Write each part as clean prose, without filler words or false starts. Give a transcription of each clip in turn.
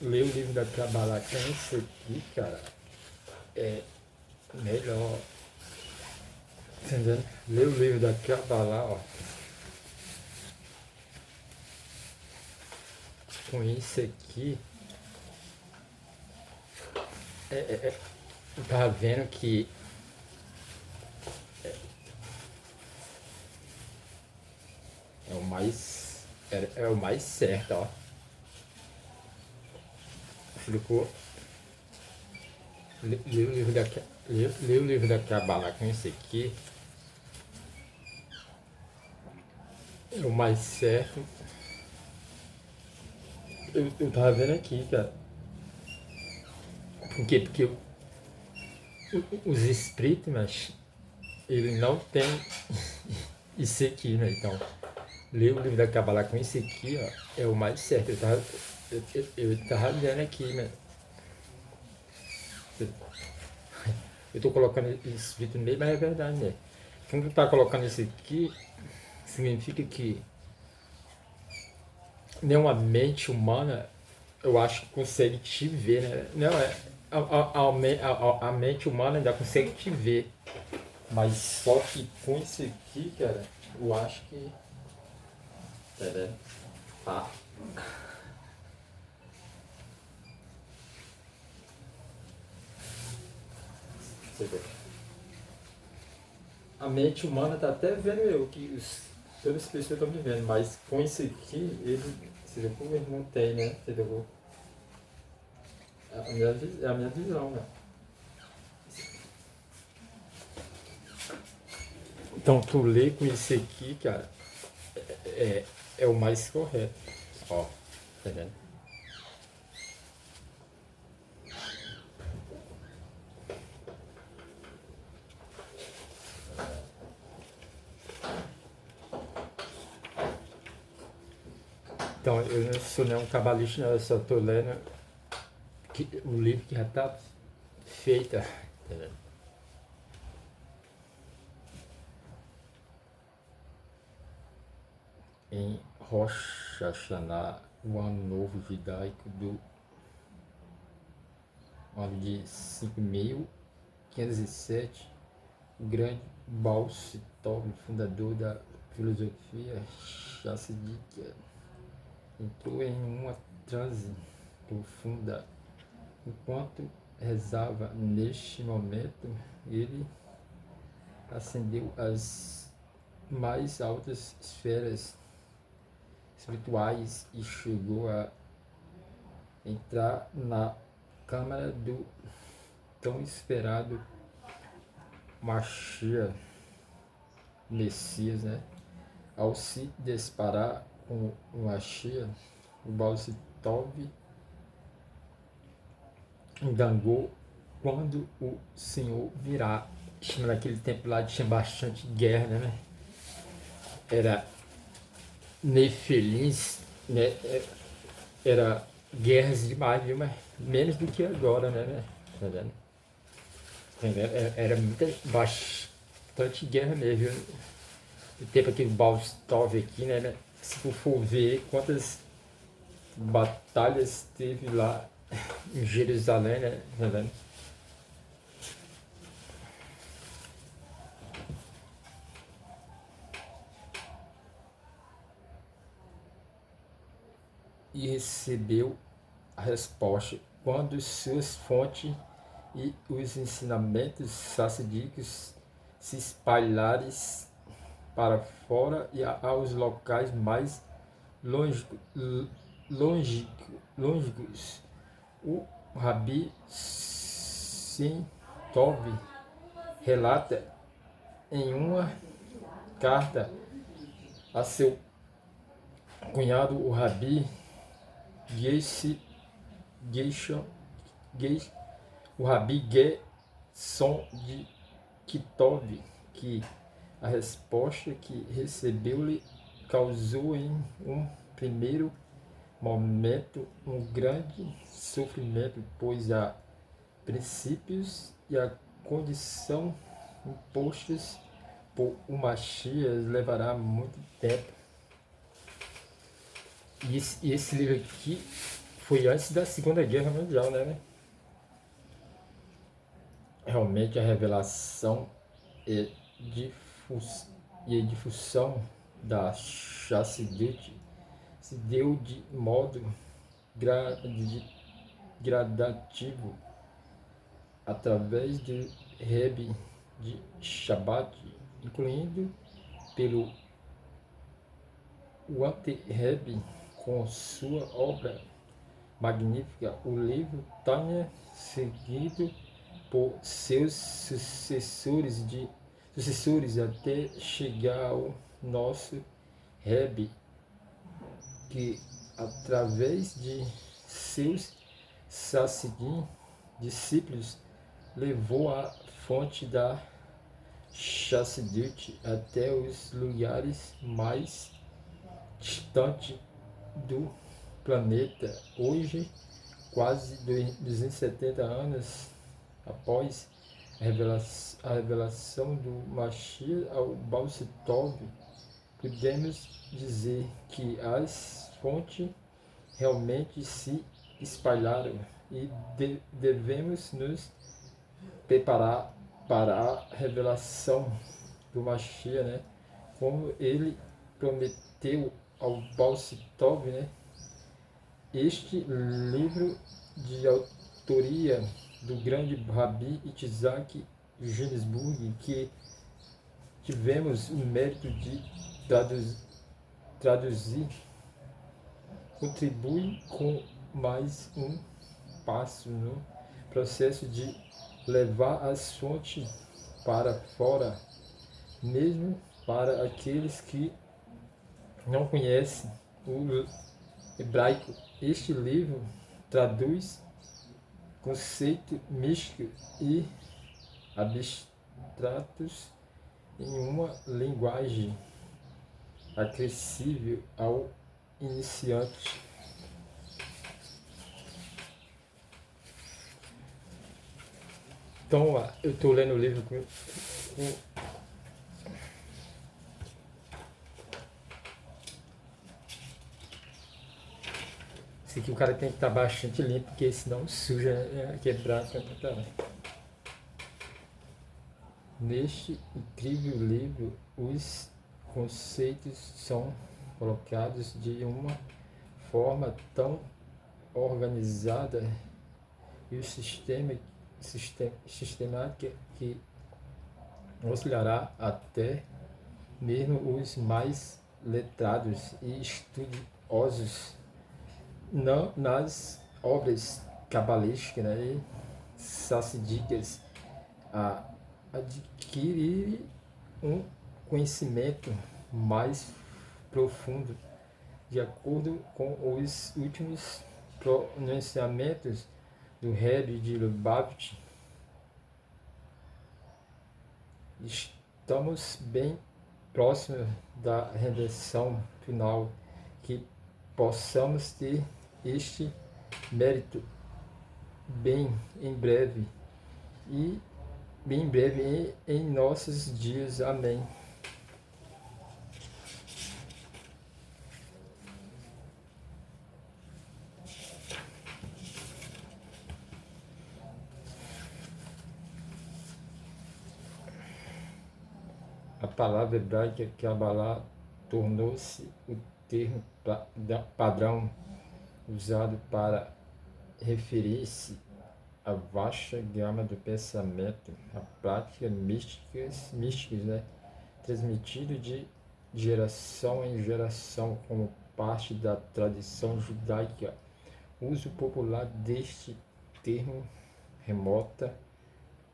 ler o livro da Kabbalah com esse aqui, cara, é melhor. Entendeu? Ler o livro da Kabbalah, ó, com isso aqui, eu tava vendo que é o mais certo, ó. Explicou. Lê o livro da Kabbalah com esse aqui, é o mais certo. Eu tava vendo aqui, cara. Por quê? Porque os espíritos, mas ele não tem isso aqui, né? Então, ler o livro da Kabbalah com esse aqui, ó, é o mais certo. Eu tava vendo aqui, né? Eu tô colocando esse espírito no meio, mas é verdade, né? Quando tu tá colocando isso aqui, significa que nenhuma mente humana, eu acho que consegue te ver, né? Não, a mente humana ainda consegue te ver. Mas só que com isso aqui, cara, eu acho que. Tá vendo? Tá. Você vê. A mente humana tá até vendo eu, que todas as pessoas estão me vendo, mas com isso aqui, ele. Você vê como ele não tem, né? Entendeu? É a minha visão, né? Então tu lê com isso aqui, cara, é o mais correto. Ó, tá vendo? Então eu não sou nenhum cabalista, não, eu só tô lendo o livro que já tá feito, tá vendo? Em Rosh Hashanah, o ano novo judaico do ano de 5.507, o grande Baal Tov, fundador da filosofia chassídica, entrou em uma transe profunda. Enquanto rezava neste momento, ele ascendeu às mais altas esferas espirituais e chegou a entrar na câmara do tão esperado Mashiach, Messias, né? Ao se deparar com o Mashiach, o Baal Tov indagou quando o Senhor virá. Naquele tempo lá tinha bastante guerra, né? Era Nefelins, né? Era guerras demais, viu? Mas menos do que agora, né? Tá vendo? Era bastante guerra mesmo, viu? O tempo aqui do Balstov aqui, né? Se tu for ver quantas batalhas teve lá em Jerusalém, né? Tá vendo? E recebeu a resposta quando suas fontes e os ensinamentos sacídicos se espalharem para fora e aos locais mais longínquos. O Rabi Sim Tov relata em uma carta a seu cunhado, o Rabi Gershon, o Rabi Gerson de Kitov, que a resposta que recebeu-lhe causou em um primeiro momento um grande sofrimento, pois há princípios e a condição impostas por o Mashiach levará muito tempo. E esse livro aqui foi antes da Segunda Guerra Mundial, né? Realmente a revelação e, difus, e a difusão da chassidute se deu de modo gradativo através do Rebbe de Shabbat, incluindo pelo Rebbe com sua obra magnífica, o livro Tânia, seguido por seus sucessores até chegar ao nosso Rebbe, que através de seus Sassidim discípulos levou a fonte da Chassidut até os lugares mais distantes do planeta. Hoje, quase 270 anos após a revelação do Mashiach ao Baal Tov, podemos dizer que as fontes realmente se espalharam e devemos nos preparar para a revelação do Mashiach, né? Como ele prometeu ao Baal Tov, né? Este livro de autoria do grande Rabi Itzhak Ginsburg, que tivemos o mérito de traduzir, contribui com mais um passo no processo de levar as fontes para fora, mesmo para aqueles que não conhecem o hebraico. Este livro traduz conceitos místicos e abstratos em uma linguagem acessível ao iniciante. Então, eu estou lendo o livro com esse aqui o cara tem que estar bastante limpo, porque senão suja, quebrar. Neste incrível livro, os conceitos são colocados de uma forma tão organizada e o sistemática que auxiliará até mesmo os mais letrados e estudiosos nas obras cabalísticas, né, e sacídicas a adquirir um conhecimento mais profundo de acordo com os últimos pronunciamentos do Rebbe de Lubavitch. Estamos bem próximos da redenção final, que possamos ter este mérito bem em breve em nossos dias. Amém. A palavra hebraica Kabbalah tornou-se o termo padrão usado para referir-se à vasta gama do pensamento, a práticas místicas, né, transmitido de geração em geração como parte da tradição judaica. O uso popular deste termo remota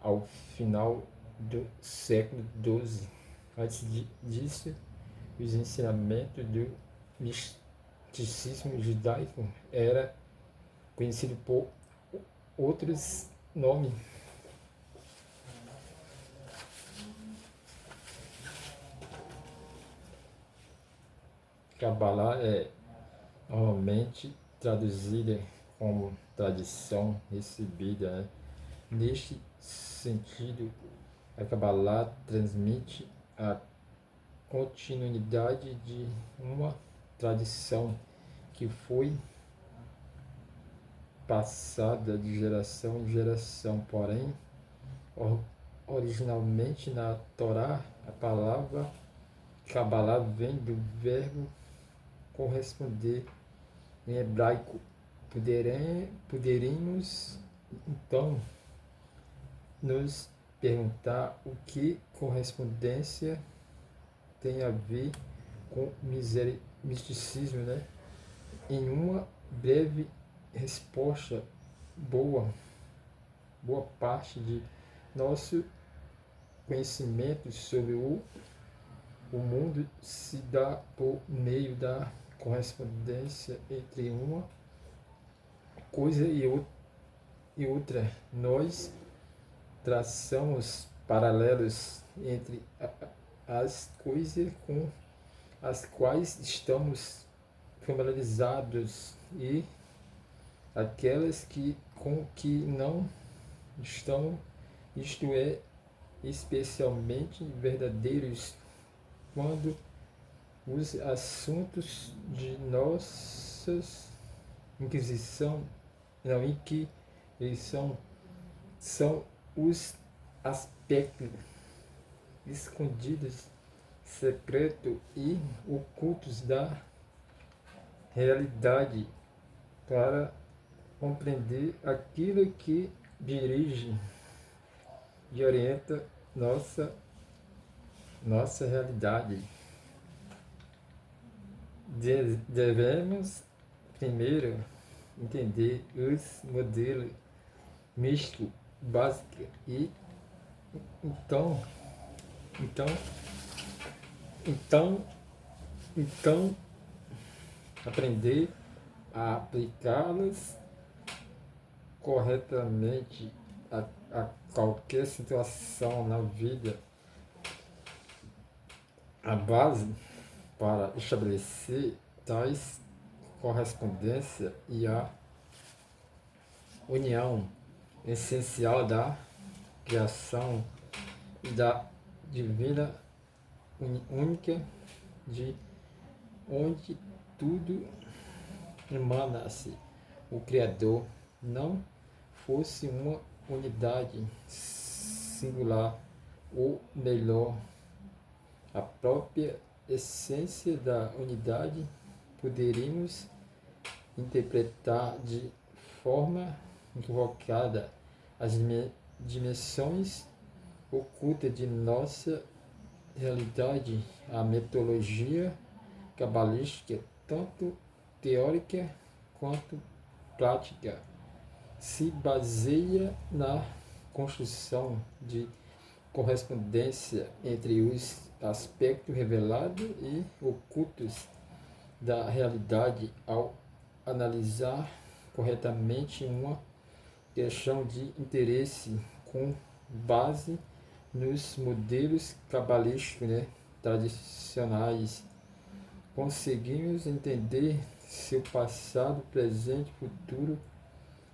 ao final do século XII. Antes disso, os ensinamentos do misticismo judaico era conhecido por outros nomes. Kabbalah é normalmente traduzida como tradição recebida, né? Neste sentido, a Kabbalah transmite a continuidade de uma tradição que foi passada de geração em geração. Porém, originalmente na Torá, a palavra Kabbalah vem do verbo corresponder em hebraico. Poderíamos então nos perguntar o que correspondência tem a ver com misticismo, né? Em uma breve resposta, boa parte de nosso conhecimento sobre o mundo se dá por meio da correspondência entre uma coisa e outra. Nós traçamos paralelos entre as coisas com as quais estamos familiarizados e aquelas com que não estão, isto é, especialmente verdadeiros quando os assuntos de nossas inquisição, não, inquisição são os aspectos escondidos, secretos e ocultos da realidade para compreender aquilo que dirige e orienta nossa realidade. Devemos primeiro entender os modelos místicos básicos e então aprender a aplicá-los corretamente a qualquer situação na vida. A base para estabelecer tais correspondência e a união essencial da criação e da divina única, de onde tudo emana-se. O Criador não fosse uma unidade singular, ou melhor, a própria essência da unidade, poderíamos interpretar de forma equivocada as dimensões ocultas de nossa realidade. A metodologia cabalística, tanto teórica quanto prática, se baseia na construção de correspondência entre os aspectos revelados e ocultos da realidade. Ao analisar corretamente uma questão de interesse com base nos modelos cabalísticos, né, tradicionais, conseguimos entender seu passado, presente e futuro.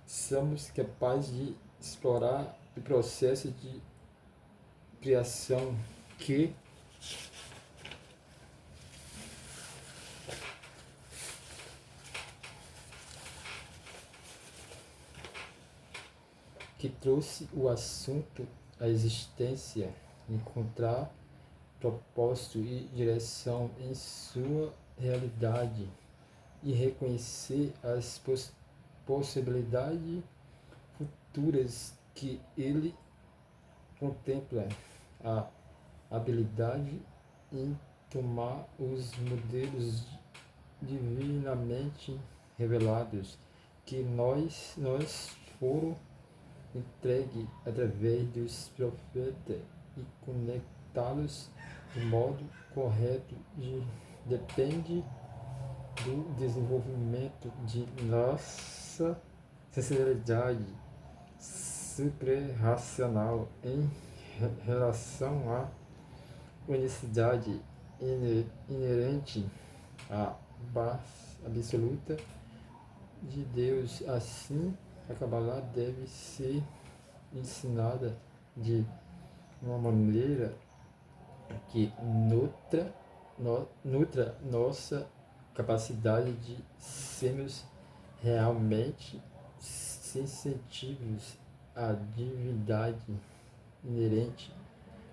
Somos capazes de explorar o processo de criação que trouxe o assunto à existência, encontrar propósito e direção em sua realidade e reconhecer as possibilidades futuras que ele contempla. A habilidade em tomar os modelos divinamente revelados que nós foram entregue através dos profetas e conectá-los de modo correto depende do desenvolvimento de nossa sensibilidade suprarracional em relação à unicidade inerente à base absoluta de Deus. Assim, a Kabbalah deve ser ensinada de uma maneira que nutra nossa capacidade de sermos realmente sensitivos à divindade inerente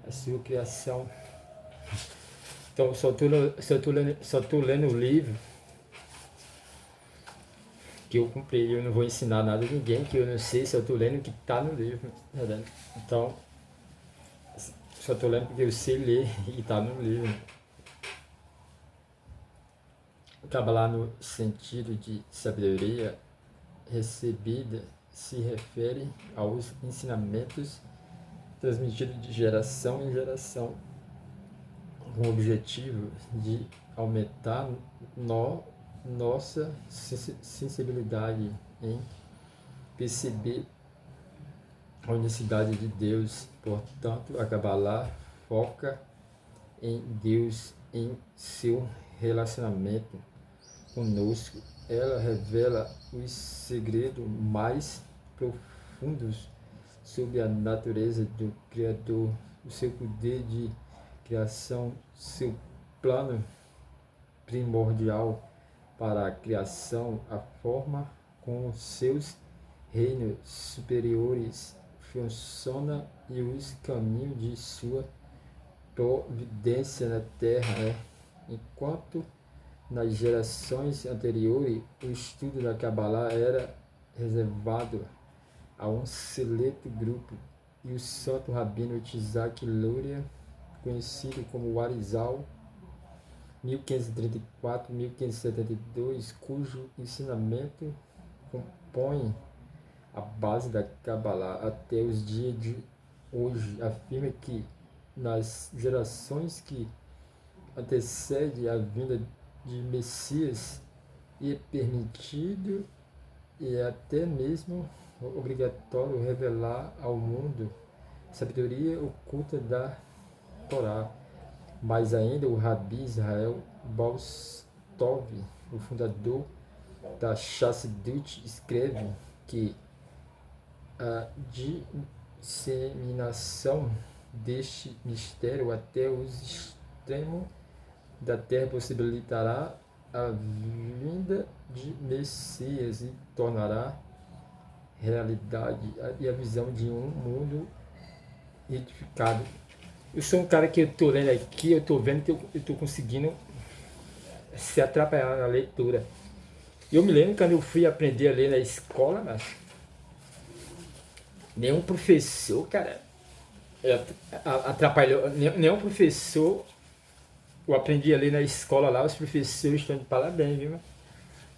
à sua criação. Então, só tô lendo o livro que eu comprei. Eu não vou ensinar nada a ninguém, que eu não sei, só tô lendo o que tá no livro. Tá. Então, só tô lendo porque eu sei ler e tá no livro. Kabbalah, no sentido de sabedoria recebida, se refere aos ensinamentos transmitidos de geração em geração, com o objetivo de aumentar nossa sensibilidade em perceber a unicidade de Deus. Portanto, a Kabbalah foca em Deus, em seu relacionamento conosco. Ela revela os segredos mais profundos sobre a natureza do Criador, o seu poder de criação, seu plano primordial para a criação, a forma como seus reinos superiores funcionam e os caminhos de sua providência na Terra. Enquanto nas gerações anteriores o estudo da Kabbalah era reservado a um seleto grupo, e o santo rabino Isaac Luria, conhecido como Arizal, 1534-1572, cujo ensinamento compõe a base da Kabbalah até os dias de hoje, afirma que nas gerações que antecedem a vinda de Messias é permitido e até mesmo obrigatório revelar ao mundo a sabedoria oculta da Torá. Mas ainda o Rabi Israel Balstov, o fundador da Chassidut, escreve que a disseminação deste mistério até os extremos da Terra possibilitará a vinda de Messias e tornará realidade e a visão de um mundo edificado. Eu sou um cara que eu estou lendo aqui, eu estou vendo que eu estou conseguindo se atrapalhar na leitura. Eu me lembro quando eu fui aprender a ler na escola, mas nenhum professor, cara, atrapalhou, nenhum professor. Eu aprendi a ler na escola lá, os professores estão de parabéns, viu?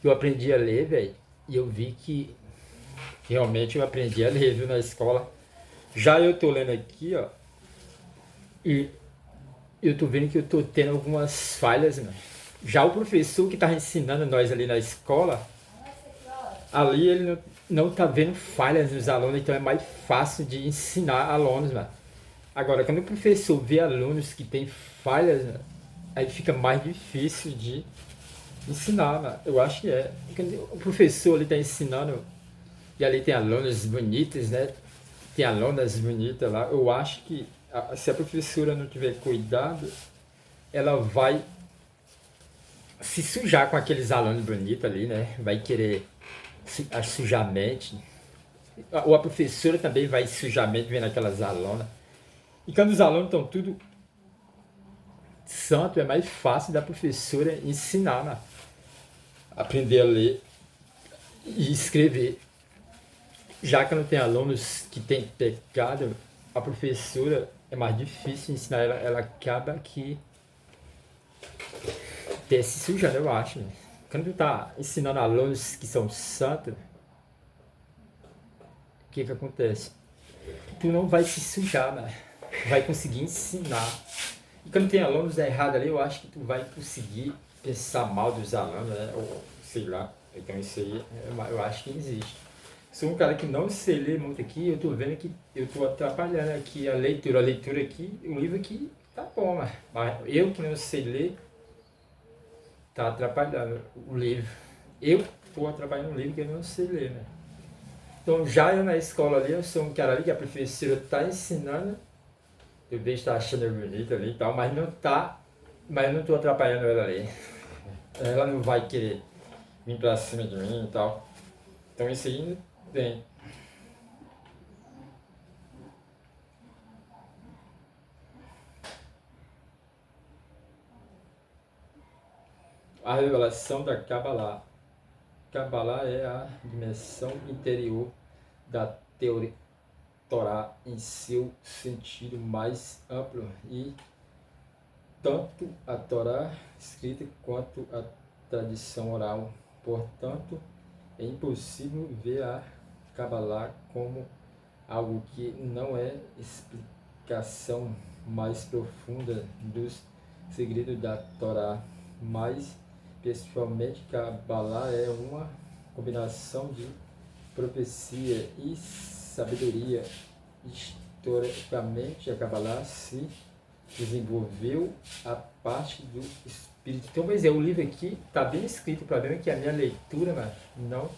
Eu aprendi a ler, velho, e eu vi que realmente eu aprendi a ler, viu, na escola. Já eu tô lendo aqui, ó, e eu tô vendo que eu tô tendo algumas falhas, né? Já o professor que tava ensinando nós ali na escola, ali ele não tá vendo falhas nos alunos, então é mais fácil de ensinar alunos, né? Agora, quando o professor vê alunos que têm falhas, né, aí fica mais difícil de ensinar, né? Eu acho que é. Quando o professor ali está ensinando e ali tem alunos bonitos, né? Tem alunas bonitas lá. Eu acho que se a professora não tiver cuidado, ela vai se sujar com aqueles alunos bonitos ali, né? Vai querer sujar a mente. Ou a professora também vai sujar a mente vendo aquelas alunas. E quando os alunos estão tudo santo, é mais fácil da professora ensinar, né? Aprender a ler e escrever. Já que não tem alunos que têm pecado, a professora é mais difícil ensinar ela, ela acaba que até se sujando, eu acho. Né? Quando tu tá ensinando alunos que são santos, o que que acontece? Tu não vai se sujar, né? Vai conseguir ensinar. E quando tem alunos errados ali, eu acho que tu vai conseguir pensar mal dos alunos, né? Ou sei lá. Então isso aí eu acho que existe. Sou um cara que não sei ler muito aqui, eu tô vendo que eu tô atrapalhando aqui a leitura aqui, o livro aqui tá bom, mas eu que não sei ler, tá atrapalhando o livro. Eu tô atrapalhando o livro que eu não sei ler, né? Então já eu na escola ali, eu sou um cara ali que a professora tá ensinando, eu vejo que tá achando bonito ali e tal, mas eu não tô atrapalhando ela ali. Ela não vai querer vir pra cima de mim e tal. Então isso aí Bem, a revelação da Kabbalah. Kabbalah é a dimensão interior da teoria Torá em seu sentido mais amplo, e tanto a Torá escrita quanto a tradição oral. Portanto, é impossível ver a Kabbalah como algo que não é explicação mais profunda dos segredos da Torá, mas pessoalmente Kabbalah é uma combinação de profecia e sabedoria. Historicamente, a Kabbalah se desenvolveu a parte do espírito. Então, pois é, o livro aqui está bem escrito. O problema é que a minha leitura, mano, não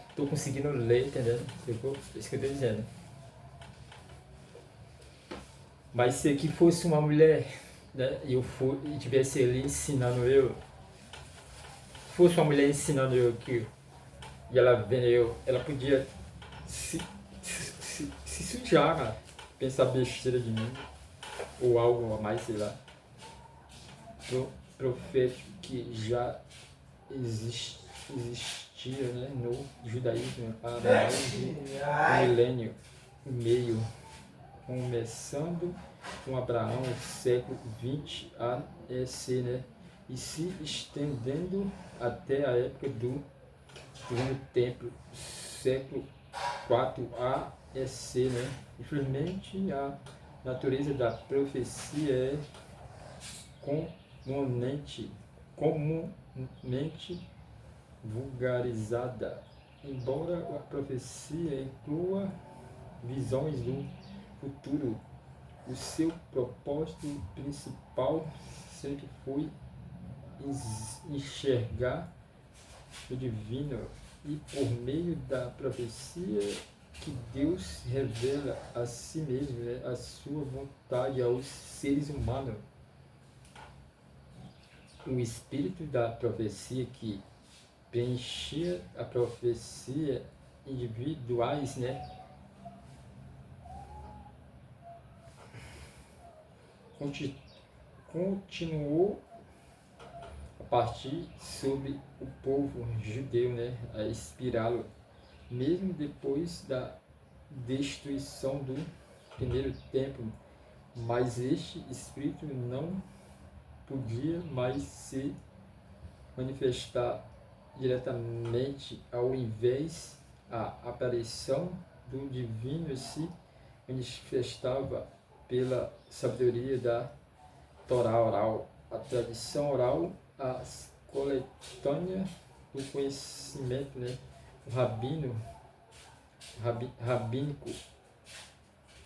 estou conseguindo ler, entendendo? Isso que eu estou dizendo. Mas se aqui fosse uma mulher, né, e tivesse ali ensinando eu, fosse uma mulher ensinando eu aqui, e ela vendo eu, ela podia se sujar, cara, pensar besteira de mim, ou algo a mais, sei lá. Profético que já existia, né, no judaísmo há mais de um milênio e meio, começando com Abraão no século 20 a.C., né, e se estendendo até a época do segundo templo, século 4 a.C., né? Infelizmente, a natureza da profecia é comumente vulgarizada. Embora a profecia inclua visões do futuro, o seu propósito principal sempre foi enxergar o divino, e por meio da profecia que Deus revela a si mesmo, né, a sua vontade aos seres humanos. O espírito da profecia que preenchia a profecia individuais, né, continuou a partir sobre o povo judeu, né, a inspirá-lo, mesmo depois da destruição do primeiro templo. Mas este espírito não podia mais se manifestar diretamente. Ao invés, a aparição do divino se manifestava pela sabedoria da Torá oral, a tradição oral, a coletânea do conhecimento, né? O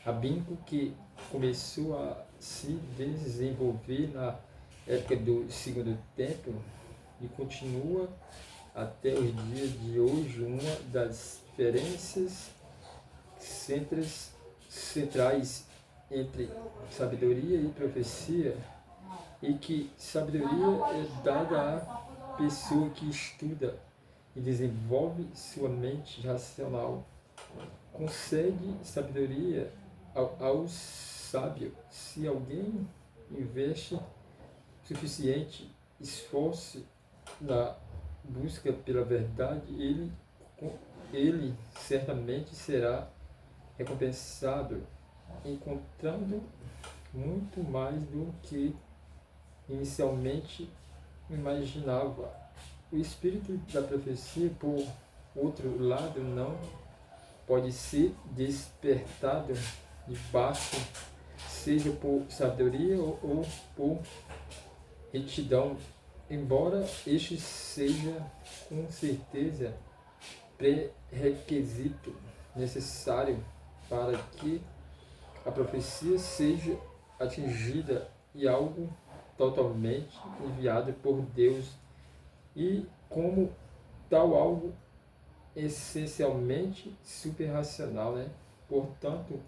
rabínico que começou a se desenvolver na época do segundo templo e continua até os dias de hoje. Uma das diferenças centrais entre sabedoria e profecia é que sabedoria é dada à pessoa que estuda e desenvolve sua mente racional. Concede sabedoria ao sábio. Se alguém investe suficiente esforço na busca pela verdade, ele certamente será recompensado, encontrando muito mais do que inicialmente imaginava. O espírito da profecia, por outro lado, não pode ser despertado de baixo, seja por sabedoria ou por retidão, embora este seja com certeza pré-requisito necessário para que a profecia seja atingida, e algo totalmente enviado por Deus, e como tal algo essencialmente superracional, né? Portanto,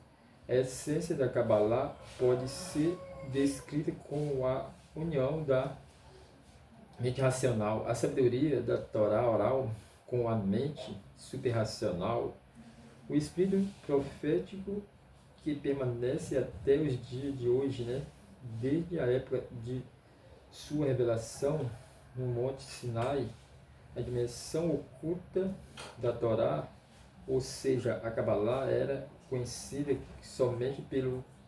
a essência da Kabbalah pode ser descrita como a união da mente racional, a sabedoria da Torá oral com a mente superracional, o espírito profético que permanece até os dias de hoje, né? Desde a época de sua revelação no Monte Sinai, a dimensão oculta da Torá, ou seja, a Kabbalah, era conhecida somente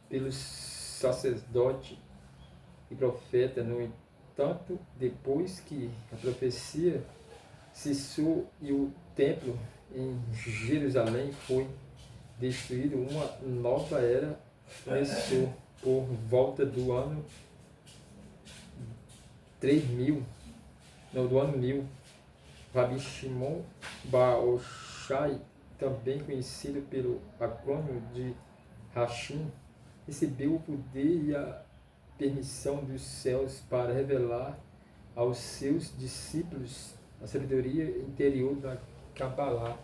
pelos sacerdotes e profetas. No entanto, depois que a profecia cessou e o templo em Jerusalém foi destruído, uma nova era começou por volta do ano 3000, não, do ano 1000. Rabi Shimon Bar Yochai, também conhecido pelo acrônimo de Hashim, recebeu o poder e a permissão dos céus para revelar aos seus discípulos a sabedoria interior da Kabbalah.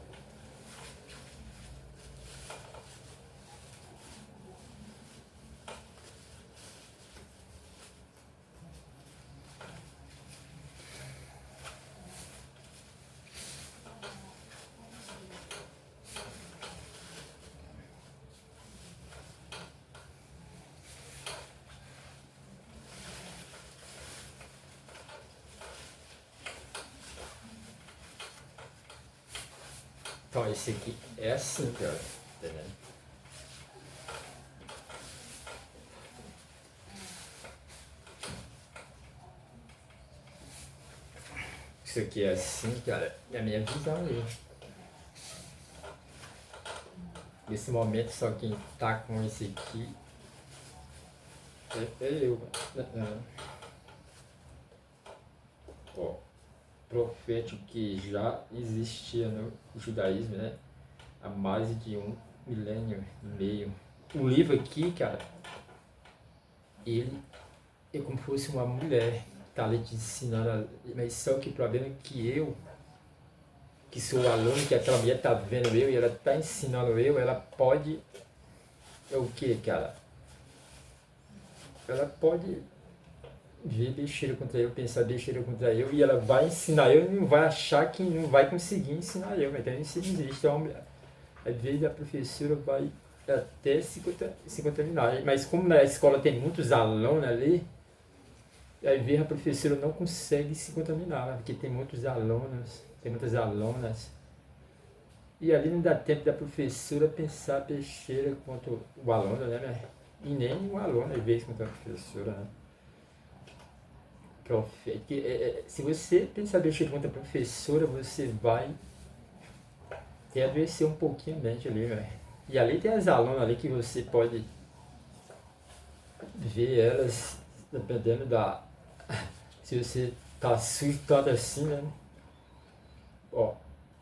Então, esse aqui é assim, cara. Entendeu? Isso aqui é assim, cara. É a minha visão aí. Nesse momento, só quem tá com esse aqui é eu. Ó, profético que já existia no judaísmo, né? Há mais de 1,5 milênio. O livro aqui, cara, ele é como se fosse uma mulher que tá ali te ensinando, mas só que o problema é que eu, que sou aluno, que aquela mulher tá vendo eu e ela tá ensinando eu, ela pode, é o que, cara? Ela pode ver besteira contra eu, pensar besteira contra eu, e ela vai ensinar eu e não vai achar que não vai conseguir ensinar eu, então isso não existe. Então, às vezes a professora vai até se contaminar, mas como na escola tem muitos alunos ali, às vezes a professora não consegue se contaminar, porque tem muitos alunos, tem muitas alunas, e ali não dá tempo da professora pensar besteira contra o aluno, né? E nem o aluno às vezes contra a professora, né? Se você pensar besteira contra a professora, você vai ter adoecer um pouquinho a mente ali, velho. E ali tem as alunas ali que você pode ver elas, dependendo da. Se você tá surtando assim, né? Ó,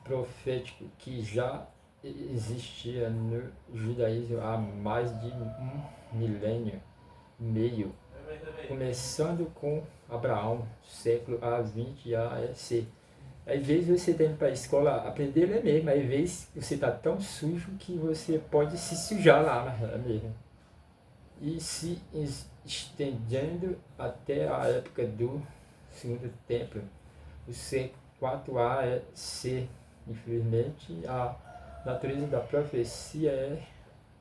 profético que já existia no judaísmo há mais de 1,5 milênio, começando com Abraão, século A20 AEC. Às vezes você tem para a escola aprender a ler mesmo, às vezes você está tão sujo que você pode se sujar lá mesmo. E se estendendo até a época do Segundo Templo, o C4AEC. Infelizmente, a natureza da profecia é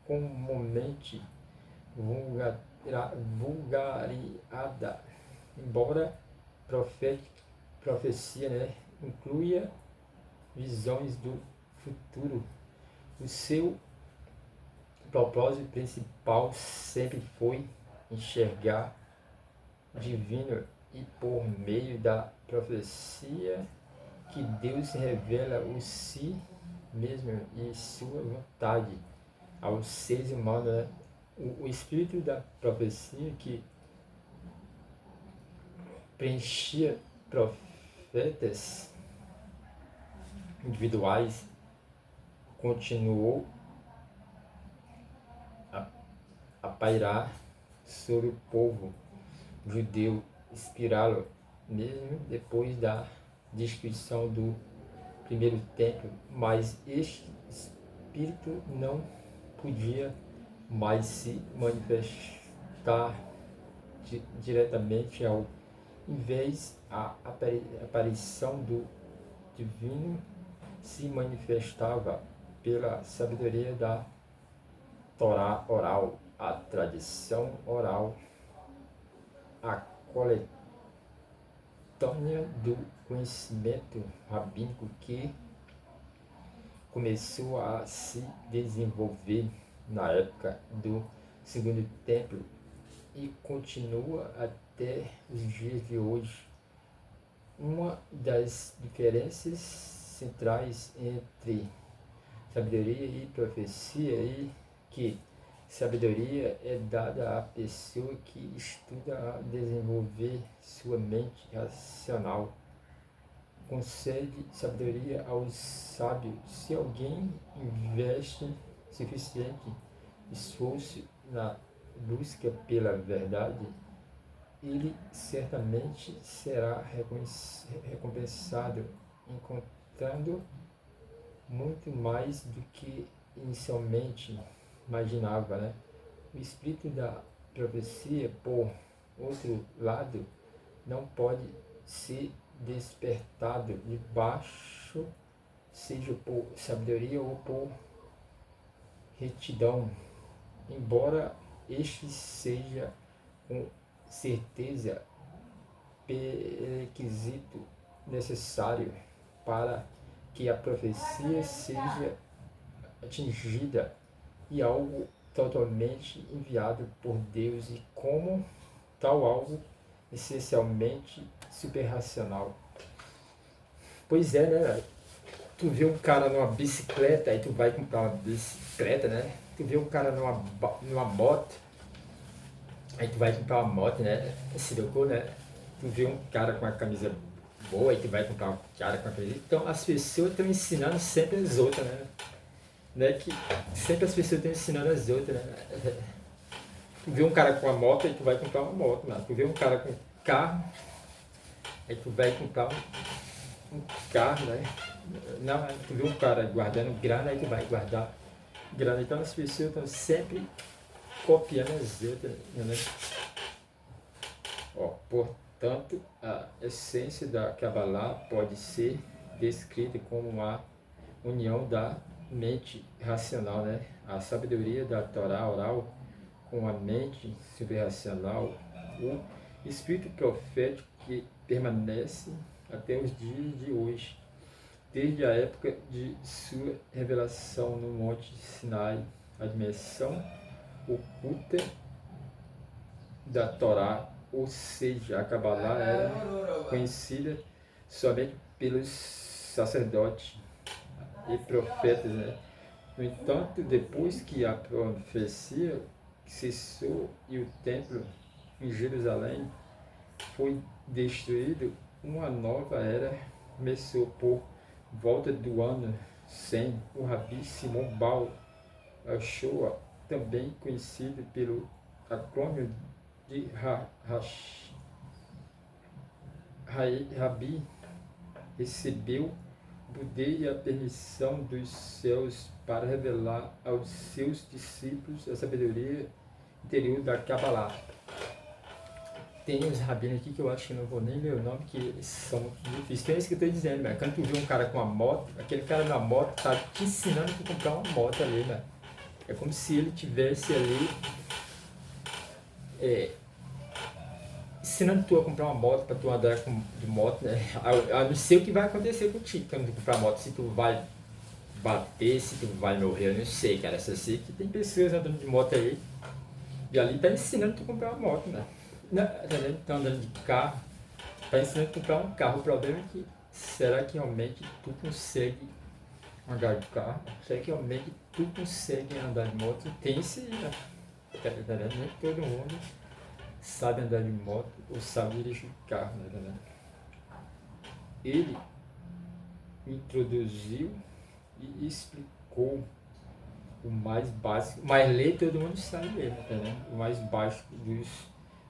comumente vulgariada, embora profecia, né, incluía visões do futuro. O seu propósito principal sempre foi enxergar o divino, e por meio da profecia que Deus revela o si mesmo e sua vontade aos seres humanos, né? O espírito da profecia que preenchia profetas individuais continuou a pairar sobre o povo judeu, inspirá-lo mesmo depois da destruição do primeiro templo, mas este espírito não podia mais se manifestar diretamente. Ao invés, a aparição do divino se manifestava pela sabedoria da Torá oral, a tradição oral, a coletânea do conhecimento rabínico que começou a se desenvolver na época do Segundo Templo e continua até os dias de hoje. Uma das diferenças centrais entre sabedoria e profecia é que sabedoria é dada à pessoa que estuda a desenvolver sua mente racional. Concede sabedoria aos sábios se alguém investe suficiente esforço na busca pela verdade. Ele certamente será recompensado, encontrando muito mais do que inicialmente imaginava, né? O espírito da profecia, por outro lado, não pode ser despertado de baixo, seja por sabedoria ou por retidão, embora este seja com certeza requisito necessário para que a profecia seja atingida e algo totalmente enviado por Deus e como tal algo essencialmente superracional. Pois é, né? Tu vê um cara numa bicicleta, aí tu vai comprar uma bicicleta, né? Tu vê um cara numa moto, aí tu vai comprar uma moto, né? Se loucou, né? Tu vê um cara com uma camisa boa, aí tu vai comprar um cara com uma camisa. Então as pessoas estão ensinando sempre as outras, né? Que sempre as pessoas estão ensinando as outras, né? Tu vê um cara com uma moto, aí tu vai comprar uma moto, né? Tu vê um cara com carro, aí tu vai comprar um carro, né? Não, tu vê um cara guardando grana, aí tu vai guardar grana. Então as pessoas estão sempre copiando as outras, né? Portanto, a essência da Kabbalah pode ser descrita como uma união da mente racional, né? A sabedoria da Torá oral com a mente superracional, o espírito profético que permanece até os dias de hoje, desde a época de sua revelação no Monte Sinai, a dimensão oculta da Torá, ou seja, a Kabbalah era conhecida somente pelos sacerdotes e profetas, né? No entanto, depois que a profecia cessou e o templo em Jerusalém foi destruído, uma nova era começou por volta do ano 100. O Rabi Simon Bar Yochai, também conhecido pelo acrônimo de Rabi, recebeu do Dei a permissão dos céus para revelar aos seus discípulos a sabedoria interior da Kabbalah. Tem uns rabinos aqui que eu acho que não vou nem ler o nome, que eles são muito difíceis. Então é isso que eu estou dizendo, né? Quando tu vê um cara com uma moto, aquele cara na moto tá te ensinando a comprar uma moto ali, né? É como se ele tivesse ali ensinando tu a comprar uma moto para tu andar de moto, né? Eu não sei o que vai acontecer contigo quando tu comprar moto, se tu vai bater, se tu vai morrer, eu não sei, cara. Só sei que tem pessoas andando de moto aí e ali tá ensinando tu a comprar uma moto, né? Tá andando de carro, tá ensinando tu a comprar um carro. O problema é que, será que realmente tu consegue andar de carro? Será que realmente tu consegue andar de moto? Tem isso aí, né? Nem todo mundo sabe andar de moto ou sabe dirigir carro, né? Ele introduziu e explicou o mais básico, mas ler todo mundo sabe mesmo, né? O mais básico dos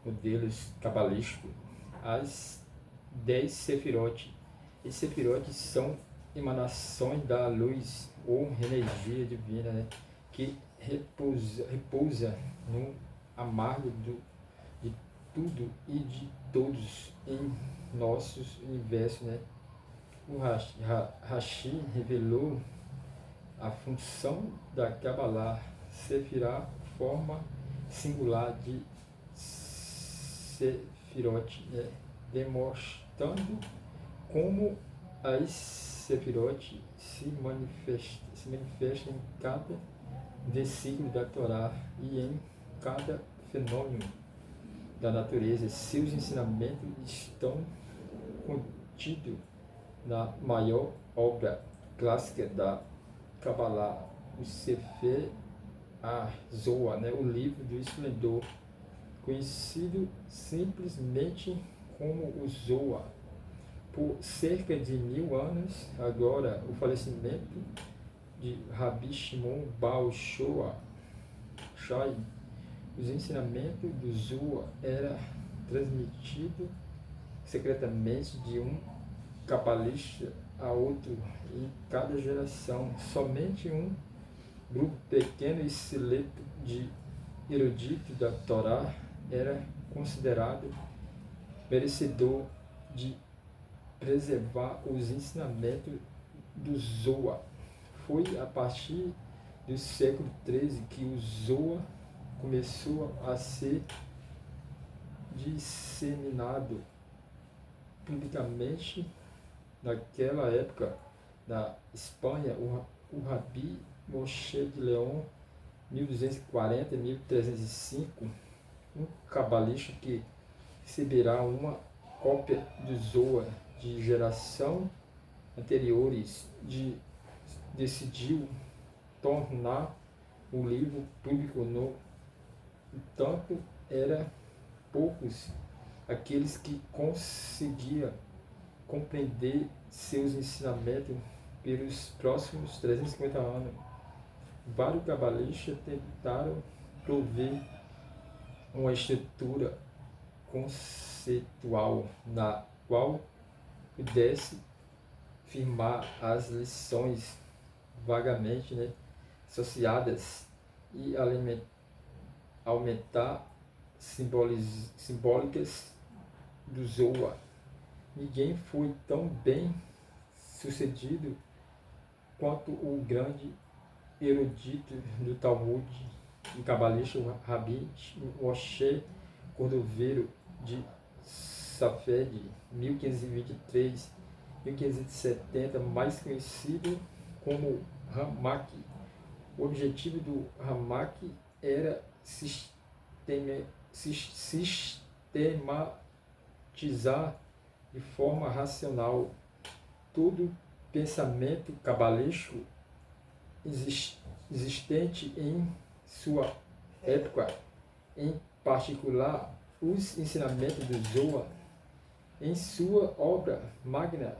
modelos cabalísticos, as 10 Sefirot. E Sefirot são emanações da luz ou energia divina, né? Que repousa no amargo de tudo e de todos em nossos universos, né? o Rashi revelou a função da Kabbalah, Sefirah, forma singular de Sefirot, demonstrando como as Sefirot se manifestam em cada versículo da Torá e em cada fenômeno da natureza. Seus ensinamentos estão contidos na maior obra clássica da Kabbalah, o Sefer HaZohar, o livro do esplendor, conhecido simplesmente como o Zohar. Por cerca de 1000 anos, agora o falecimento de Rabi Shimon Bar Yochai, os ensinamentos do Zohar era transmitido secretamente de um cabalista a outro em cada geração. Somente um grupo pequeno e seleto de eruditos da Torá era considerado merecedor de preservar os ensinamentos do Zohar. Foi a partir do século XIII que o Zohar começou a ser disseminado publicamente. Naquela época, na Espanha, o Rabi Moshe de Leon, 1240-1305, um cabalista que receberá uma cópia do Zohar de geração anteriores, decidiu tornar o livro público. No entanto, eram poucos aqueles que conseguiam compreender seus ensinamentos pelos próximos 350 anos. Vários cabalistas tentaram prover uma estrutura conceitual na qual pudesse firmar as lições vagamente associadas e aumentar simbólicas do Zohar. Ninguém foi tão bem sucedido quanto o grande erudito do Talmud e cabalista Rabi Moshe Cordoveiro de Safed, 1523-1570, mais conhecido como Ramak. O objetivo do Ramak era sistematizar de forma racional todo pensamento cabalístico existente em sua época, em particular os ensinamentos do Zohar. Em sua obra magna,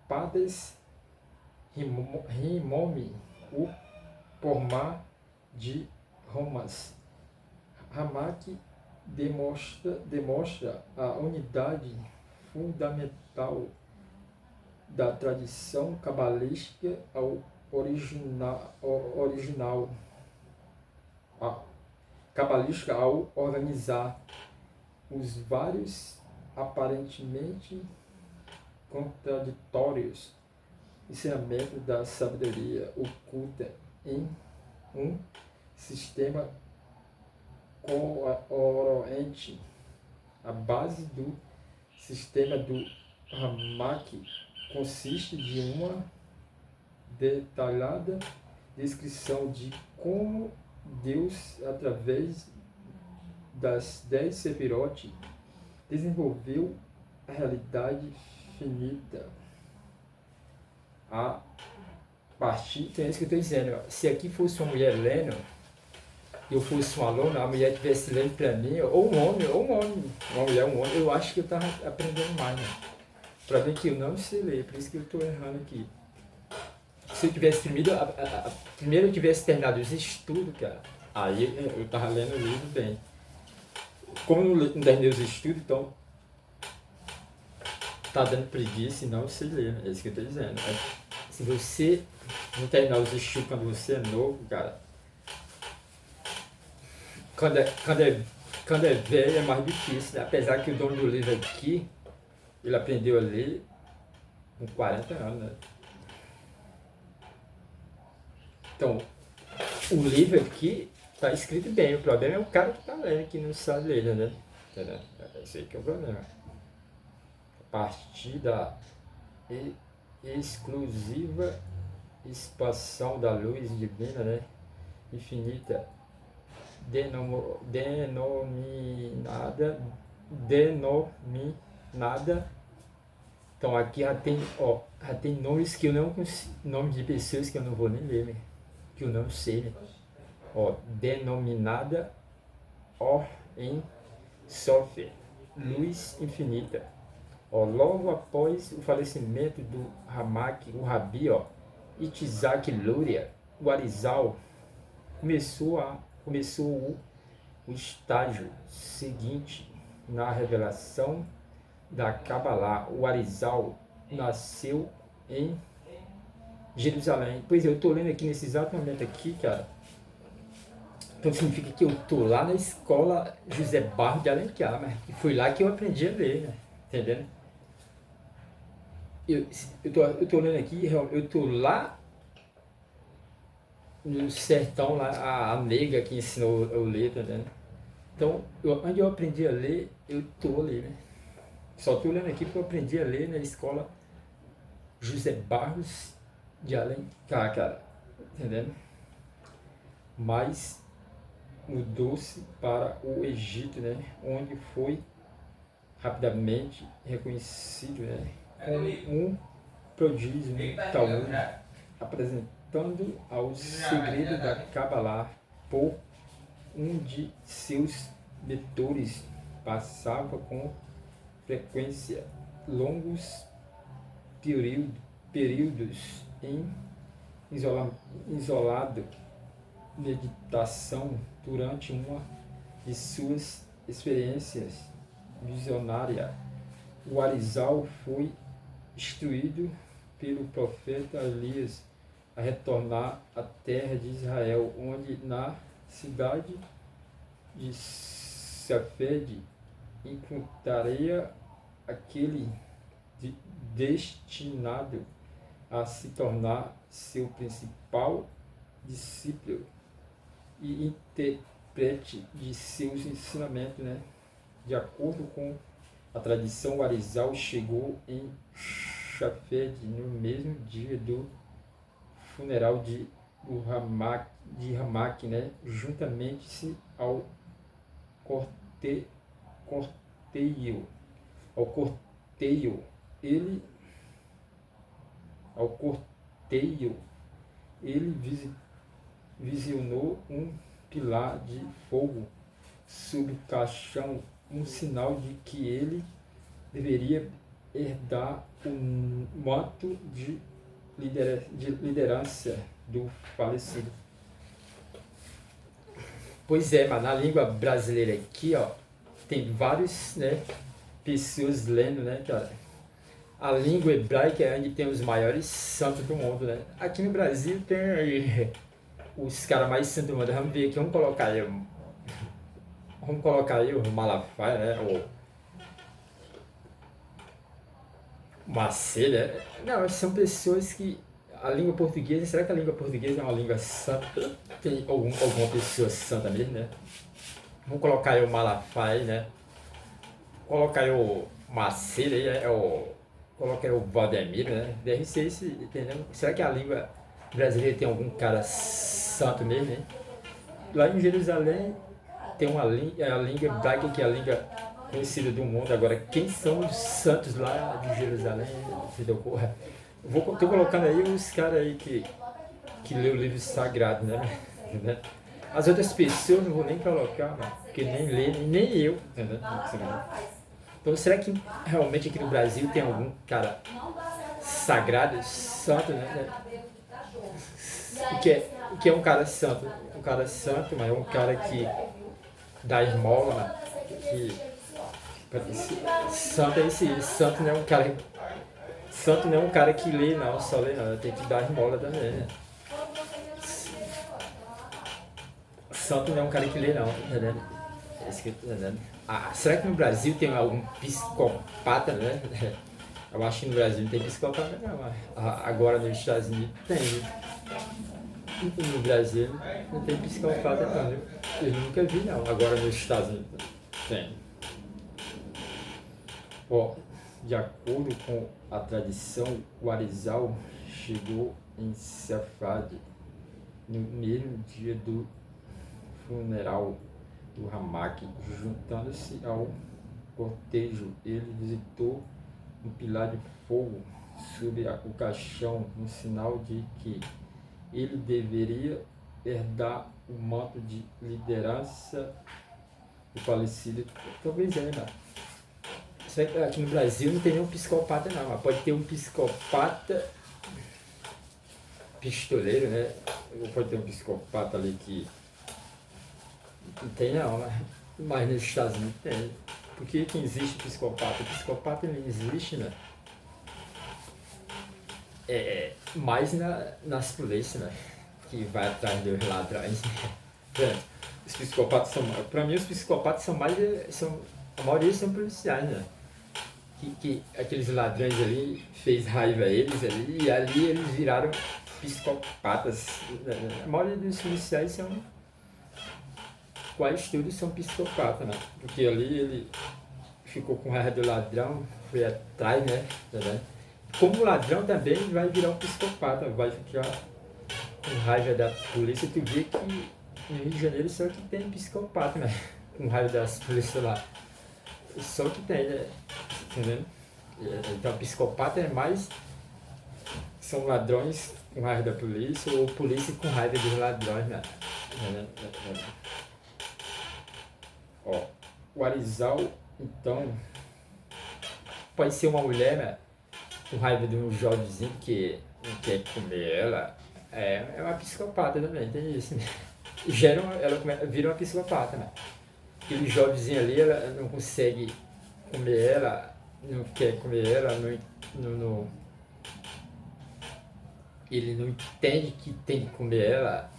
Pades Rimome, o Pormá de Romas, Ramak demonstra a unidade fundamental da tradição cabalística cabalística ao organizar os vários aparentemente contraditórios ensinamentos da sabedoria oculta em um sistema coerente. A base do sistema do Ramak consiste de uma detalhada descrição de como Deus, através das 10 Sefirot, desenvolveu a realidade finita. A partir, então é isso que eu estou dizendo. Se aqui fosse uma mulher lendo, eu fosse um aluno, a mulher estivesse lendo para mim, ou um homem, uma mulher, um homem, eu acho que eu estava aprendendo mais, para ver que eu não sei ler, por isso que eu estou errando aqui. Se eu tivesse primeiro eu tivesse terminado os estudos, cara, aí eu estava lendo o livro bem. Como eu não terminei os estudos, então tá dando preguiça e não sei ler, é isso que eu estou dizendo. Se você não terminar os estudos quando você é novo, cara, quando é velho é mais difícil, né? Apesar que o dono do livro aqui, ele aprendeu a ler com 40 anos, né? Então, o livro aqui tá escrito bem, o problema é o cara que tá lendo, que não sabe ler, né? Entendeu? Esse aí que é o problema. A partir da exclusiva expansão da luz divina, né? Infinita, denominada. Então aqui já tem nomes que eu não consigo, nomes de pessoas que eu não vou nem ler, né? Que eu não sei, né? Ó, denominada em software, luz infinita. Ó, logo após o falecimento do Ramak, o Rabi, ó, Itzhak Luria, o Arizal, começou o estágio seguinte na revelação da Kabbalah. O Arizal nasceu em Jerusalém. Pois é, eu estou lendo aqui nesse exato momento aqui, cara. Então significa que eu estou lá na escola José Barro de Alencar, mas foi lá que eu aprendi a ler, né? Entendendo? Eu tô lendo aqui, eu tô lá no sertão, lá, a nega que ensinou eu ler, tá vendo? Então, onde eu aprendi a ler, eu tô lendo, né? Só tô lendo aqui porque eu aprendi a ler na escola José Barros de Alencar, cara, entendendo? Mas mudou-se para o Egito, né? Onde foi rapidamente reconhecido, né? Como um prodígio no Talmud, apresentando ao segredo da Kabbalah por um de seus leitores. Passava com frequência longos períodos em isolado meditação durante uma de suas experiências visionárias. O Arizal foi instruído pelo profeta Elias a retornar à terra de Israel, onde na cidade de Safed encontraria aquele destinado a se tornar seu principal discípulo e intérprete de seus ensinamentos, né? De acordo com a tradição, o Arizal chegou em Safed no mesmo dia do funeral de Ramak, né? Juntamente-se ao corteio, ele visionou um pilar de fogo sob o caixão, um sinal de que ele deveria herdar o manto de liderança do falecido. Pois é, mas na língua brasileira aqui, ó, tem vários, né, pessoas lendo, né, cara? A língua hebraica é onde tem os maiores santos do mundo, né? Aqui no Brasil tem aí os caras mais santos do mundo. Vamos ver aqui, vamos colocar aí o Malafaia, né? O Macedo, né? Não, são pessoas que a língua portuguesa, será que a língua portuguesa é uma língua santa? Tem alguma pessoa santa mesmo, né? Vamos colocar aí o Malafaia, né? Colocar aí o Macedo aí, coloca aí o Valdemiro, né? Deve ser esse, entendeu? Será que a língua brasileira tem algum cara santo mesmo, hein? Lá em Jerusalém tem a língua hebraica, que é a língua conhecida do mundo. Agora, quem são os santos lá de Jerusalém? Tô colocando aí os caras aí que lê o livro sagrado, né? As outras pessoas não vou nem colocar, né? Porque nem lê, nem eu, entendeu? Então, será que realmente aqui no Brasil tem algum cara sagrado, santo, né? O que é um cara santo? Um cara santo, mas é um cara que dá esmola, né? Santo é esse. Santo não é um cara. Santo não é um cara que lê, não, só lê, não. Tem que dar esmola também, né? Santo não é um cara que lê, não, entendeu? É isso que eu tô entendendo. Ah, será que no Brasil tem algum psicopata, né? Eu acho que no Brasil não tem psicopata não, mas agora nos Estados Unidos tem, viu? No Brasil não tem psicopata não, viu? Eu nunca vi não, agora nos Estados Unidos tem. Ó, de acordo com a tradição, o Arizal chegou em Safed no mesmo dia do funeral do Ramak. Juntando-se ao cortejo, ele visitou um pilar de fogo sobre o caixão, um sinal de que ele deveria herdar o manto de liderança do falecido. Talvez é, né? Aqui no Brasil não tem nenhum psicopata não, mas pode ter um psicopata pistoleiro, né? Ou pode ter um psicopata ali que não tem não, né? Mas nos Estados Unidos tem. Por que existe psicopata? O psicopata não existe, né? Mais nas polícias, né? Que vai atrás dos ladrões. Os psicopatas são, para mim os psicopatas são mais, a maioria são policiais, né? Que aqueles ladrões ali fez raiva a eles ali e ali eles viraram psicopatas. A maioria dos policiais são, quase todos são psicopatas, né? Porque ali ele ficou com raiva do ladrão, foi atrás, né? Como ladrão também vai virar um psicopata, vai ficar com raiva da polícia. Tu vê que no Rio de Janeiro só que tem psicopata, né? Com raiva das polícias lá. Só que tem, né? Entendeu? Então psicopata é mais, são ladrões com raiva da polícia ou polícia com raiva dos ladrões, né? Ó, o Arizal, então, pode ser uma mulher, né? Com raiva de um jovenzinho que não quer comer ela, é uma psicopata também, tem isso, né? Ela vira uma psicopata, né? Aquele jovenzinho ali, ela não consegue comer ela, não quer comer ela, ele não entende que tem que comer ela,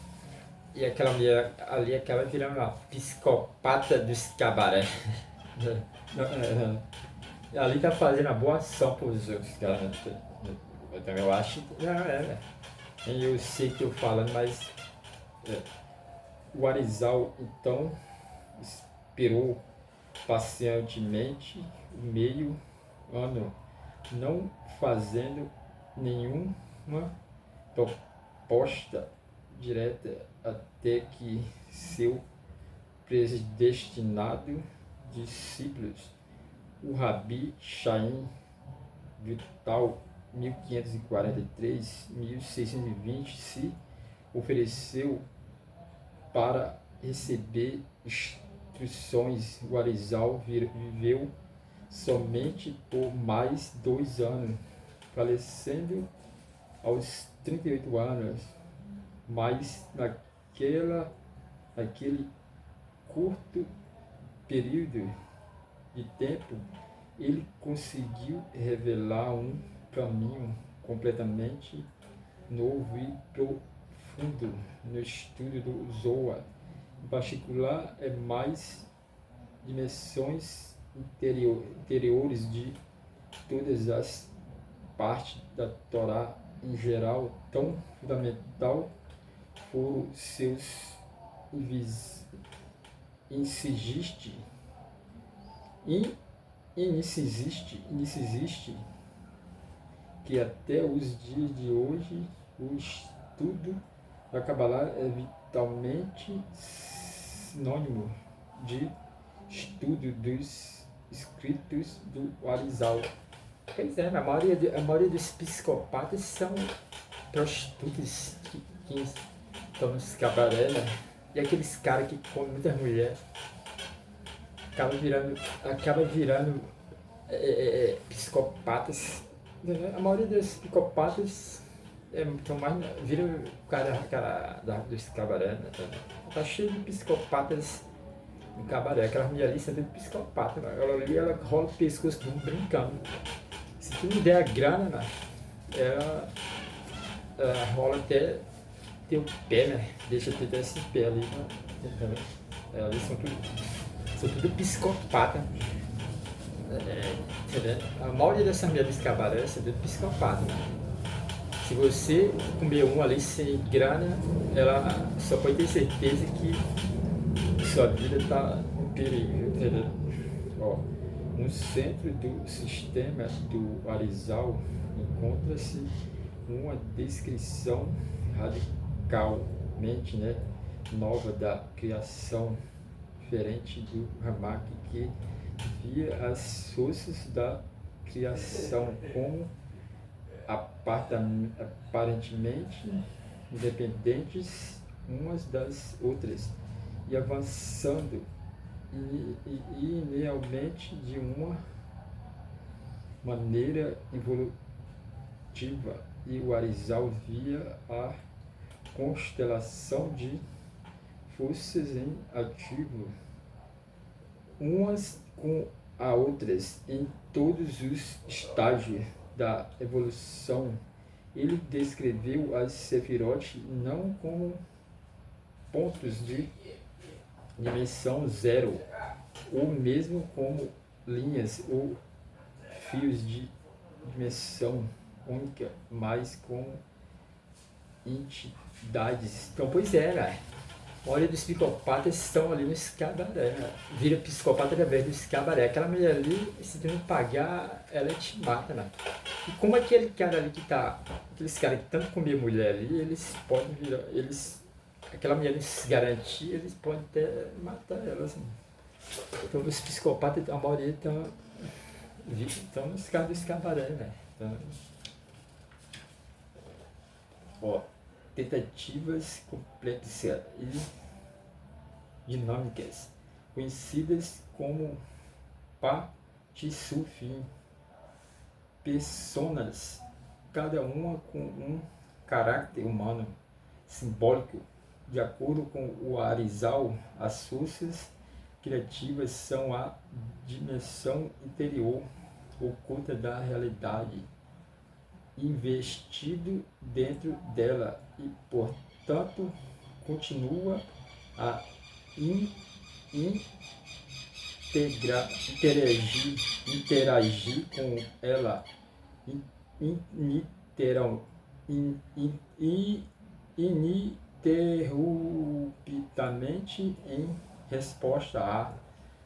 e aquela mulher ali acaba virando uma psicopata dos cabaré. Ali tá fazendo a boa ação pros outros caras, né? Eu também acho que não né? Eu sei que eu falando, mas o Arizal então esperou pacientemente meio ano, não fazendo nenhuma proposta direta até que seu predestinado discípulos, o Rabi Chaim Vital 1543-1620, se ofereceu para receber instruções. O Arizal viveu somente por mais 2 anos, falecendo aos 38 anos, mas naquele curto período de tempo ele conseguiu revelar um caminho completamente novo e profundo no estudo do Zohar. Em particular, mais dimensões interiores de todas as partes da Torá em geral. Tão fundamental foram seus incisiste que até os dias de hoje o estudo da Kabbalah é vitalmente sinônimo de estudo dos escritos do Arizal. Pois é, a maioria dos psicopatas são prostitutas que estão nos cabaré, né? E aqueles caras que comem muitas mulheres acaba virando psicopatas. A maioria dos psicopatas vira o cara dos cabaré, né? Tá cheio de psicopatas no cabaré. Aquela mulher ali sendo psicopata, né? Ela rola o pescoço tudo brincando. Se tu não der a grana, né? Ela rola até teu pé, né? Deixa tu ter esse pé ali, né? Elas são tudo psicopata. Entendeu? A maioria dessas mulheres de cabaré são de psicopata. Se você comer um ali sem grana, ela só pode ter certeza que sua vida está em perigo, entendeu? Ó, no centro do sistema do Arizal encontra-se uma descrição radicalmente, né, nova da criação, diferente do Ramak, que via as forças da criação como aparentemente independentes umas das outras e avançando linearmente de uma maneira evolutiva, e o Arizal via a constelação de forças em ativo umas com a outras em todos os estágios da evolução. Ele descreveu as Sefirot não como pontos de dimensão zero, ou mesmo como linhas ou fios de dimensão única, mas como entidades. Então, pois é, né? A maioria dos psicopatas estão ali no escabaré, né? Vira psicopata através do escabaré. Aquela mulher ali, se tu não pagar, ela te mata, né? E como aquele cara ali que tá, aqueles caras que tanto comiam mulher ali, eles podem virar, aquela mulher não se garantir, eles podem até matar ela, assim. Então os psicopatas, a maioria estão nos caras do escabaré, né? Então, ó, tentativas complexas e dinâmicas, conhecidas como participim, personas, cada uma com um caráter humano simbólico. De acordo com o Arizal, as forças criativas são a dimensão interior oculta da realidade, investido dentro dela e, portanto, continua a interagir com ela ininterruptamente em resposta à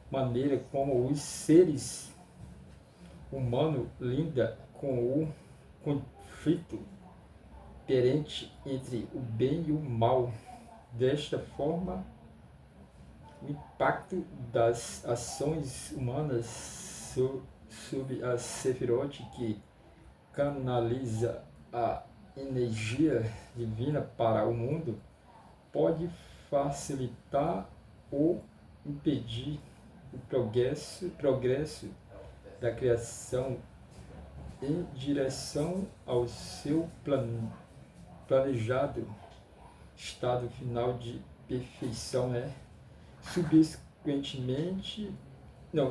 maneira como os seres humanos lidam com o conflito perante entre o bem e o mal. Desta forma, o impacto das ações humanas sobre a Sefirot, que canaliza a energia divina para o mundo, pode facilitar ou impedir o progresso da criação em direção ao seu planejado estado final de perfeição, né?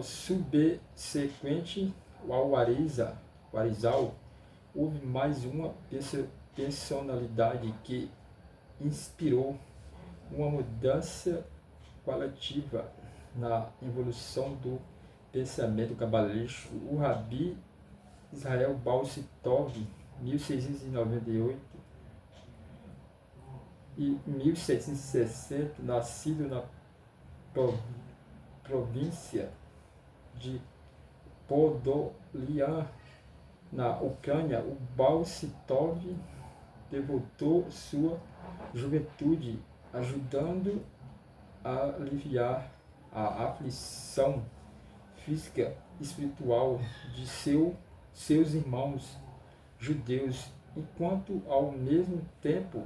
Subsequente ao Arizal, houve mais uma personalidade que inspirou uma mudança qualitativa na evolução do pensamento cabalístico. O Rabi Israel Baal Tov, 1698 e 1760, nascido na província de Podolian, na Ucrânia, o Baal Tov devotou sua juventude ajudando a aliviar a aflição física e espiritual de seus irmãos judeus, enquanto ao mesmo tempo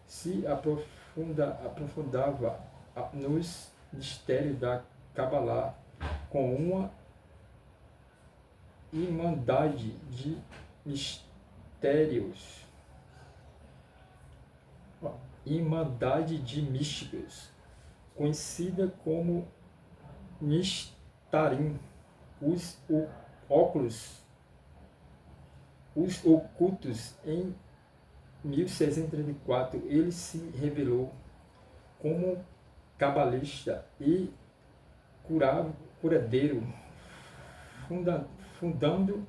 se aprofundava nos mistérios da Kabbalah com uma irmandade de místicos, conhecida como Nistarim, os ocultos. Em 1634, ele se revelou como cabalista e curadeiro, fundando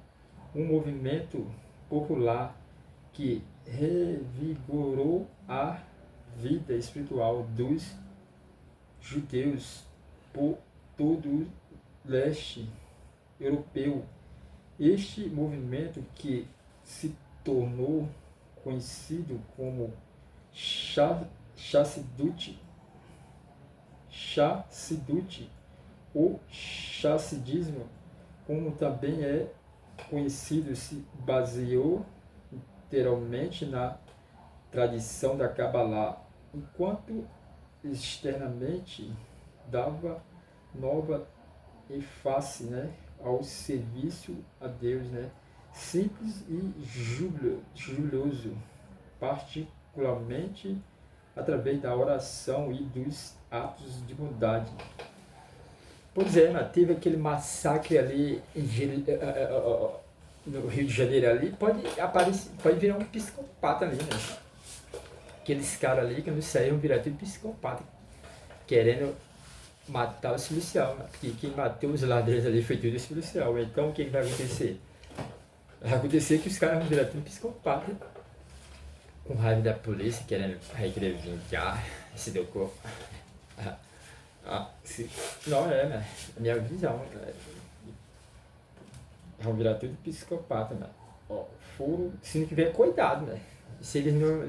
um movimento popular que revigorou a vida espiritual dos judeus por todo o leste europeu. Este movimento, que se tornou conhecido como Chassidut ou chassidismo, como também é conhecido, se baseou inteiramente na tradição da Kabbalah, enquanto externamente dava nova ênfase, né, ao serviço a Deus, né, simples e jubiloso, particularmente através da oração e dos atos de bondade. Pois é, mas teve aquele massacre ali no Rio de Janeiro ali, pode virar um psicopata ali, né? Aqueles caras ali que não saíram virar tudo psicopata, querendo matar os policiais, né? Porque quem matou os ladrões ali foi tudo os policiais. Então o que vai acontecer? Vai acontecer que os caras vão virar tudo psicopata, com raiva da polícia, querendo vingar esse do corpo. Não é, né? A minha visão. Né? Vão virar tudo psicopata, né? Ó, se não tiver cuidado, né? Se eles não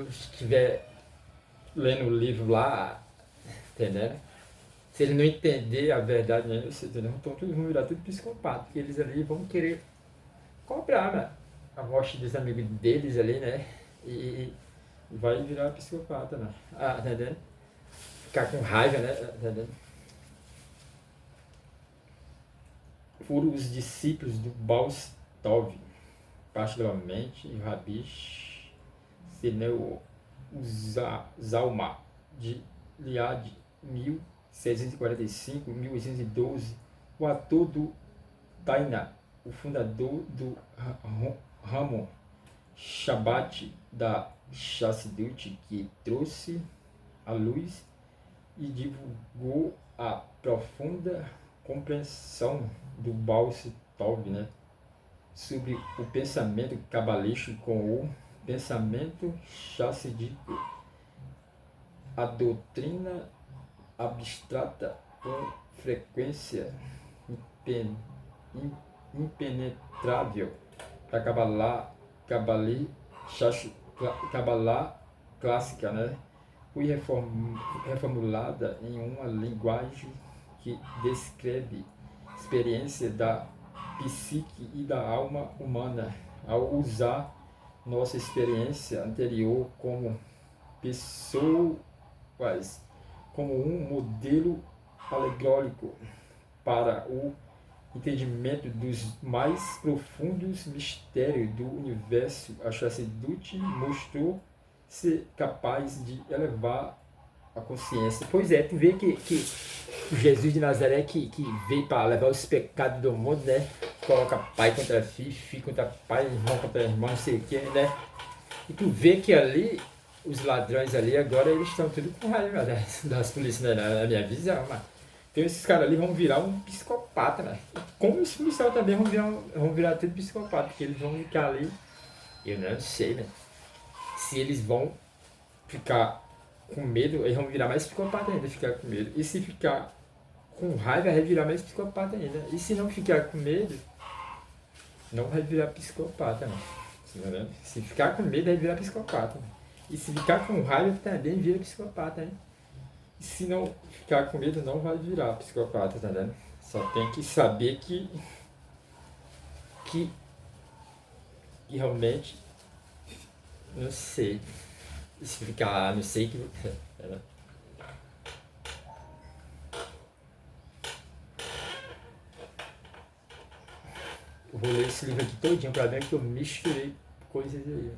estiver lendo o livro lá, entendendo? Se eles não entender a verdade, né? Então todos vão virar tudo psicopata, porque eles ali vão querer cobrar, né? A morte dos amigos deles ali, né? E vai virar psicopata, né? Ah, entendendo? Ficar com raiva, né? Entendendo? Foram os discípulos do Baal Tov, particularmente o Rabi Seneu Zalma, de Liad, 1645-1812, o ator do Taina, o fundador do ramo Shabbat da Chassidut, que trouxe à luz e divulgou a profunda compreensão do Baal Tov, né, sobre o pensamento cabalístico com o pensamento chassídico, a doutrina abstrata com frequência impenetrável da Kabbalah clássica, né, foi reformulada em uma linguagem que descreve a experiência da psique e da alma humana, ao usar nossa experiência anterior como pessoas, como um modelo alegórico para o entendimento dos mais profundos mistérios do universo. A Chassidut mostrou ser capaz de elevar a consciência. Pois é, tu vê que o Jesus de Nazaré que veio para levar os pecados do mundo, né? Coloca pai contra filho, filho contra pai, irmão contra irmão, não sei o que, né? E tu vê que ali, os ladrões ali, agora eles estão tudo com raiva das polícias, né? Na minha visão, mano. Então esses caras ali vão virar um psicopata, né? E como os policiais também vão virar tudo psicopata, porque eles vão ficar ali, eu não sei, né? Se eles vão ficar com medo, eles vão virar mais psicopata ainda, ficar com medo. E se ficar com raiva, vai virar mais psicopata ainda. E se não ficar com medo, não vai virar psicopata, não. Se ficar com medo, vai virar psicopata. E se ficar com raiva, também vira psicopata, hein? E se não ficar com medo, não vai virar psicopata, tá vendo? Só tem que saber que realmente, não sei explicar, não sei que... Eu vou ler esse livro aqui todinho pra ver que eu misturei coisas aí.